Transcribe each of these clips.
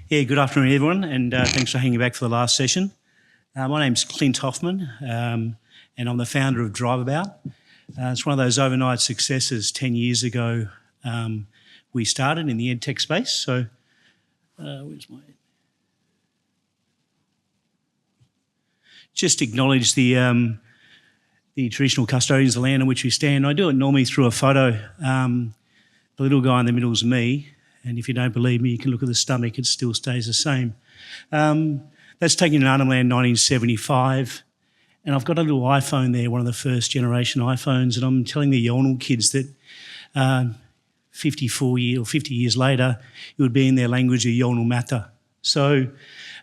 Yeah, good afternoon, everyone, and thanks for hanging back for the last session. My name's Clinton Hoffman, and I'm the founder of DriveAbout. It's one of those overnight successes. 10 years ago, we started in the edtech space. So, where's my... Just acknowledge the traditional custodians of the land on which we stand. I do it normally through a photo. The little guy in the middle is me. And if you don't believe me, you can look at the stomach, it still stays the same. That's taken in Arnhem Land 1975. And I've got a little iPhone there, one of the first generation iPhones, and I'm telling the Yolngu kids that 50 years later, it would be in their language, a Yolngu Mata. So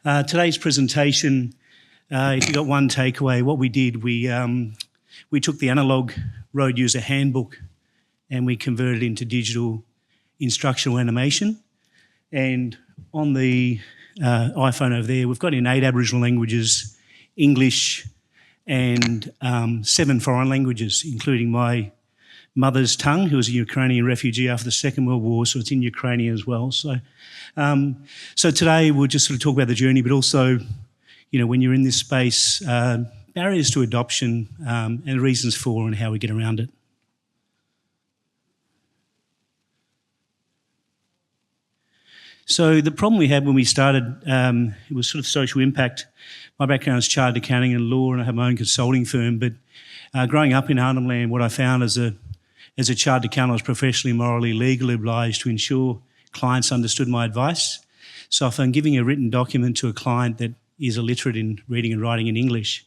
today's presentation, if you got one takeaway, what we did, we took the analogue road user handbook and we converted it into digital instructional animation. And on the iPhone over there, we've got in 8 Aboriginal languages, English and 7 foreign languages, including my mother's tongue, who was a Ukrainian refugee after the Second World War, so it's in Ukrainian as well. So, so today we'll just sort of talk about the journey, but also, you know, when you're in this space, barriers to adoption and reasons for and how we get around it. So the problem we had when we started, it was sort of social impact. My background is chartered accounting and law, and I have my own consulting firm. But growing up in Arnhem Land, what I found as a chartered accountant, I was professionally, morally, legally obliged to ensure clients understood my advice. So if I'm giving a written document to a client that is illiterate in reading and writing in English,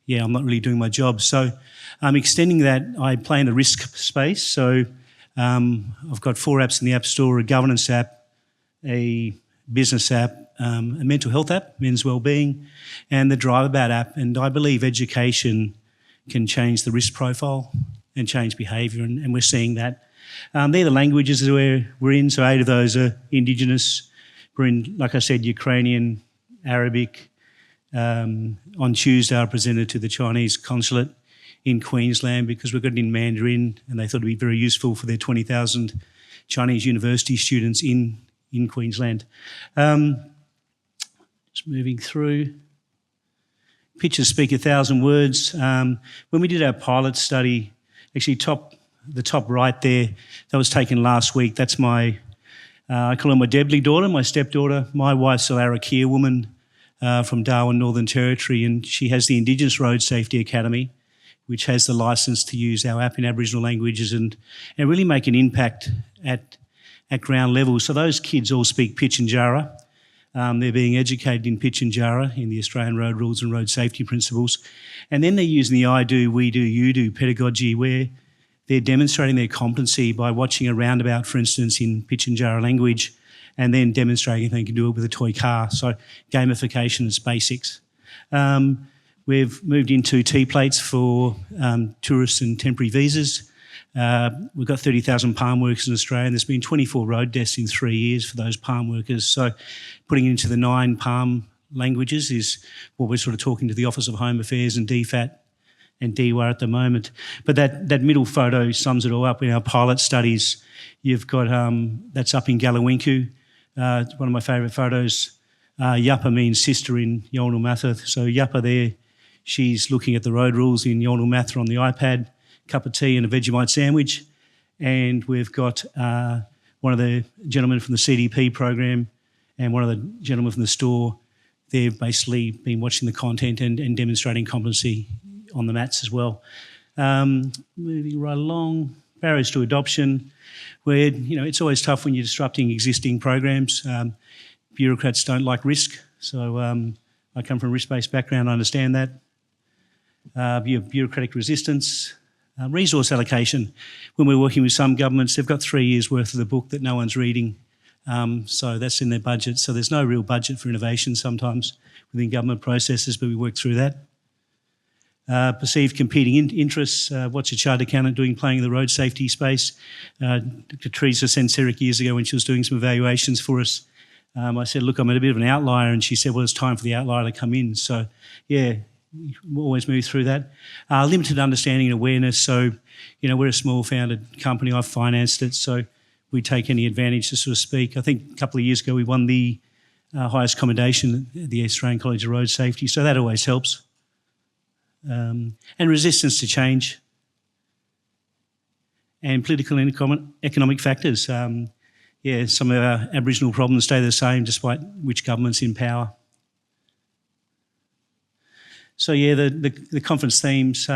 yeah, I'm not really doing my job. So extending that, I play in the risk space. So I've got 4 apps in the App Store: a governance app, a business app, a mental health app, men's wellbeing, and the DriveAbout app. And I believe education can change the risk profile and change behaviour, and we're seeing that. They're the languages that we're in, so 8 of those are Indigenous. We're in, like I said, Ukrainian, Arabic. On Tuesday, I presented to the Chinese consulate in Queensland because we've got it in Mandarin, and they thought it'd be very useful for their 20,000 Chinese university students in Queensland. Just moving through. Pictures speak 1,000 words. When we did our pilot study, actually the top right there, that was taken last week. That's my, I call her my Debly daughter, my stepdaughter. My wife's a Larrakia woman from Darwin, Northern Territory, and she has the Indigenous Road Safety Academy, which has the licence to use our app in Aboriginal languages and really make an impact at ground level. So those kids all speak Pitjantjatjara. They're being educated in Pitjantjatjara in the Australian road rules and road safety principles. And then they're using the I do, we do, you do pedagogy, where they're demonstrating their competency by watching a roundabout, for instance, in Pitjantjatjara language, and then demonstrating if they can do it with a toy car. So gamification is basics. We've moved into T-plates for tourists and temporary visas. We've got 30,000 palm workers in Australia, and there's been 24 road deaths in 3 years for those palm workers. So putting it into the 9 palm languages is what we're sort of talking to the Office of Home Affairs and DFAT and DWA at the moment. But that middle photo sums it all up. In our pilot studies, you've got, that's up in Galawinku, one of my favourite photos. Yappa means sister in Yolngu Matha. So Yappa there, she's looking at the road rules in Yolngu Matha on the iPad. Cup of tea and a Vegemite sandwich. And we've got one of the gentlemen from the CDP program and one of the gentlemen from the store. They've basically been watching the content and demonstrating competency on the mats as well. Moving right along, barriers to adoption, where, you know, it's always tough when you're disrupting existing programs. Bureaucrats don't like risk. So I come from a risk-based background, I understand that. Bureaucratic resistance. Resource allocation. When we're working with some governments, they've got 3 years' worth of the book that no one's reading. So that's in their budget. So there's no real budget for innovation sometimes within government processes, but we work through that. Perceived competing interests. What's a chartered accountant doing playing in the road safety space? Dr. Teresa sent Ceric years ago when she was doing some evaluations for us. I said, look, I'm a bit of an outlier. And she said, well, it's time for the outlier to come in. So, yeah, we always move through that. Limited understanding and awareness. So, you know, we're a small founded company. I've financed it. So we take any advantage to sort of speak. I think a couple of years ago we won the highest commendation at the Australian College of Road Safety, so that always helps. And resistance to change. And political and economic factors. Some of our Aboriginal problems stay the same despite which government's in power. So the conference themes,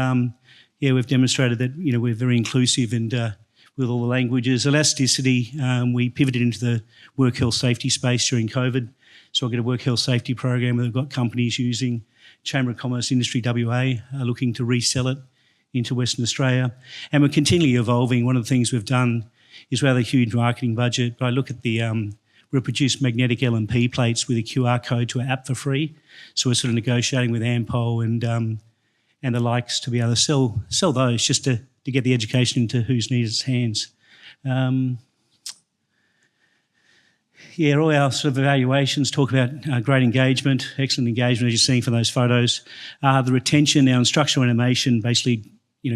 we've demonstrated that we're very inclusive and with all the languages. Elasticity, we pivoted into the work health safety space during COVID. So I've got a work health safety program where we've got companies using Chamber of Commerce Industry WA looking to resell it into Western Australia. And we're continually evolving. One of the things we've done is we have a huge marketing budget. But I look at we produce magnetic LMP plates with a QR code to our app for free. So we're sort of negotiating with Ampol and the likes to be able to sell those just to get the education into who's needed its hands. All our sort of evaluations talk about great engagement, excellent engagement, as you're seeing from those photos. The retention, our instructional animation basically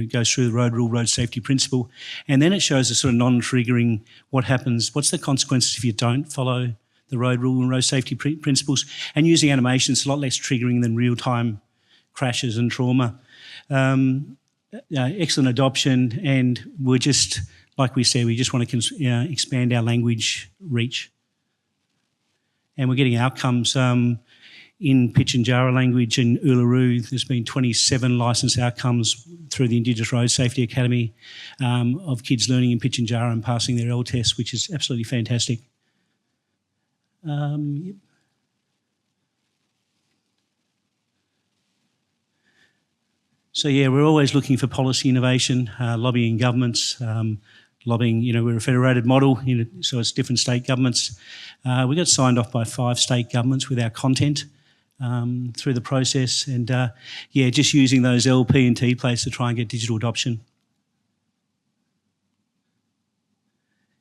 goes through the road rule, road safety principle, and then it shows a sort of non-triggering what happens, what's the consequences if you don't follow the road rule and road safety principles, and using animation, it's a lot less triggering than real-time crashes and trauma. Excellent adoption, and we're just, like we said, we just want to expand our language reach. And we're getting outcomes in Pitjantjatjara language and Uluru. There's been 27 licensed outcomes through the Indigenous Road Safety Academy of kids learning in Pitjantjatjara and passing their L test, which is absolutely fantastic. So we're always looking for policy innovation, lobbying governments, we're a federated model, so it's different state governments. We got signed off by 5 state governments with our content through the process, and just using those LP and T plates to try and get digital adoption.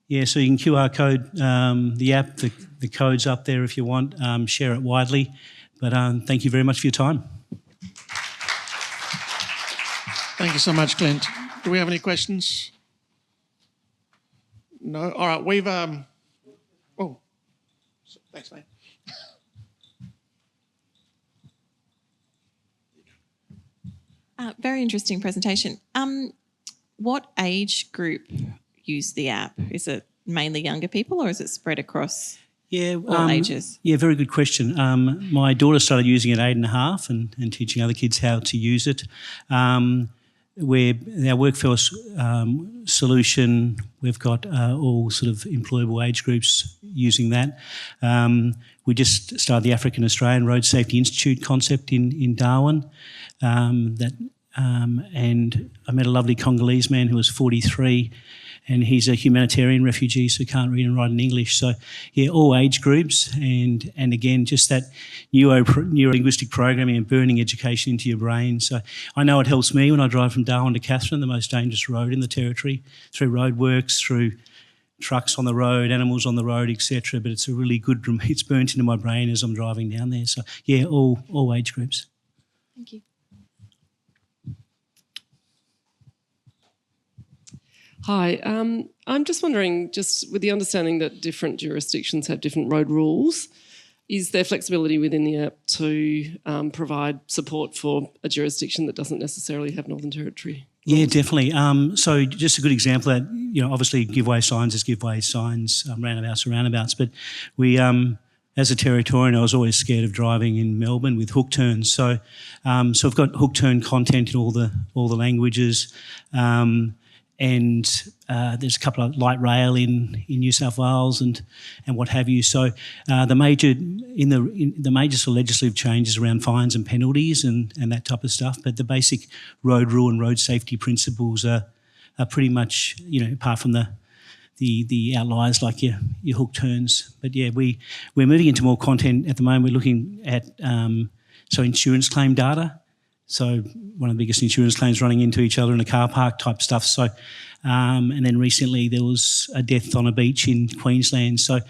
So you can QR code the app, the code's up there if you want, share it widely. But thank you very much for your time. Thank you so much, Clint. Do we have any questions? No? All right, we've... thanks, mate. Very interesting presentation. What age group use the app? Is it mainly younger people or is it spread across all ages? Very good question. My daughter started using it at 8.5 and teaching other kids how to use it. Our workforce solution, we've got all sort of employable age groups using that. We just started the African Australian Road Safety Institute concept in Darwin. And I met a lovely Congolese man who was 43, and he's a humanitarian refugee, so can't read and write in English. So, all age groups, and again, just that neuro-linguistic programming and burning education into your brain. So I know it helps me when I drive from Darwin to Katherine, the most dangerous road in the Territory, through roadworks, through trucks on the road, animals on the road, etc. But it's a really good, it's burnt into my brain as I'm driving down there. So, all age groups. Thank you. Hi, I'm just wondering, just with the understanding that different jurisdictions have different road rules, is there flexibility within the app to provide support for a jurisdiction that doesn't necessarily have Northern Territory? Yeah, definitely. So just a good example of that, obviously giveaway signs is giveaway signs, roundabouts are roundabouts, but we, as a Territorian, I was always scared of driving in Melbourne with hook turns. So I've got hook turn content in all the languages. And there's a couple of light rail in New South Wales and what have you. So the major sort of legislative changes around fines and penalties and that type of stuff, but the basic road rule and road safety principles are pretty much, apart from the outliers like your hook turns. But we're moving into more content at the moment. We're looking at insurance claim data. So one of the biggest insurance claims running into each other in a car park type stuff. So, and then recently there was a death on a beach in Queensland. So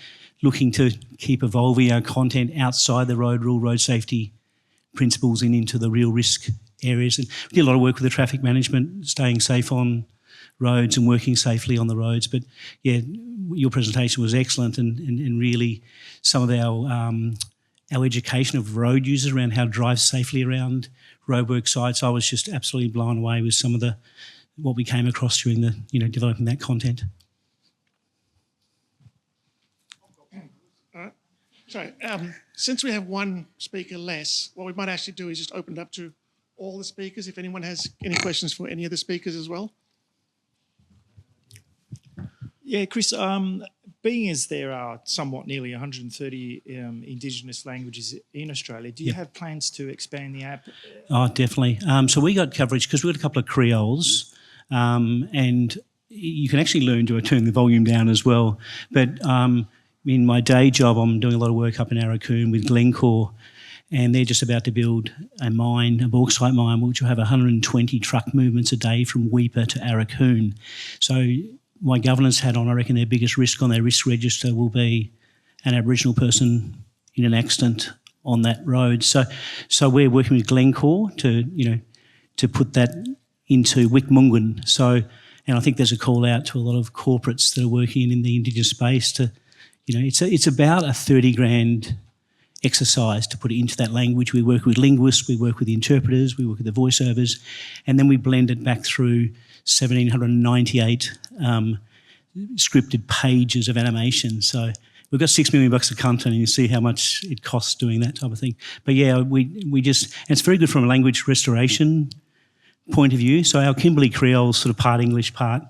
looking to keep evolving our content outside the road rule, road safety principles and into the real risk areas. And we did a lot of work with the traffic management, staying safe on roads and working safely on the roads. But yeah, your presentation was excellent, and really some of our education of road users around how to drive safely around roadwork sites. I was just absolutely blown away with some of what we came across during developing that content. All right. Sorry. Since we have one speaker less, what we might actually do is just open it up to all the speakers, if anyone has any questions for any of the speakers as well. Yeah, Chris, being as there are somewhat nearly 130 Indigenous languages in Australia, do you have plans to expand the app? Oh, definitely. So we got coverage because we got a couple of Creoles, and you can actually learn to turn the volume down as well. But in my day job, I'm doing a lot of work up in Arakoon with Glencore, and they're just about to build a bauxite mine, which will have 120 truck movements a day from Weipa to Arakoon. So my governance hat on, I reckon their biggest risk on their risk register will be an Aboriginal person in an accident on that road. So we're working with Glencore to put that into Wikmungun. And I think there's a call out to a lot of corporates that are working in the Indigenous space to, it's about a 30 grand exercise to put it into that language. We work with linguists, we work with the interpreters, we work with the voiceovers, and then we blend it back through 1,798 scripted pages of animation. So we've got $6 million of content, and you see how much it costs doing that type of thing. But yeah, we just, and it's very good from a language restoration point of view. So our Kimberley Creole is sort of part English, part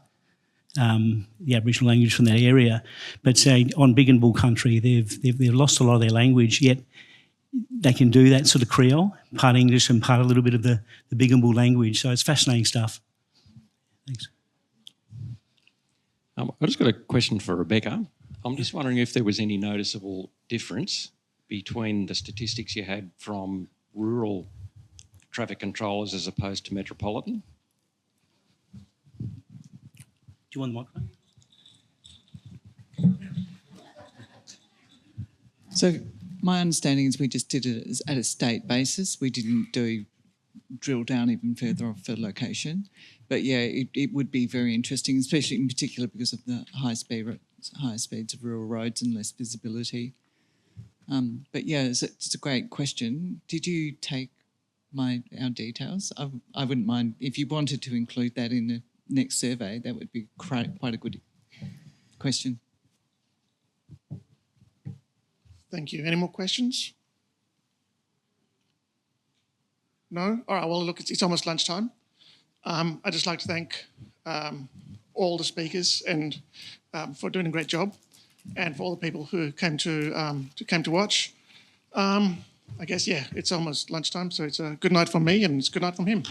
the Aboriginal language from that area. But say on Big and Bull country, they've lost a lot of their language, yet they can do that sort of Creole, part English and part a little bit of the Big and Bull language. So it's fascinating stuff. Thanks. I've just got a question for Rebecca. I'm just wondering if there was any noticeable difference between the statistics you had from rural traffic controllers as opposed to metropolitan. Do you want the microphone? So my understanding is we just did it at a state basis. We didn't drill down even further off the location. But yeah, it would be very interesting, especially in particular because of the high speeds of rural roads and less visibility. But yeah, it's a great question. Did you take our details? I wouldn't mind if you wanted to include that in the next survey. That would be quite a good question. Thank you. Any more questions? No? All right, well, look, it's almost lunchtime. I'd just like to thank all the speakers and for doing a great job, and for all the people who came to watch. I guess, yeah, it's almost lunchtime, so it's a good night from me and it's a good night from him.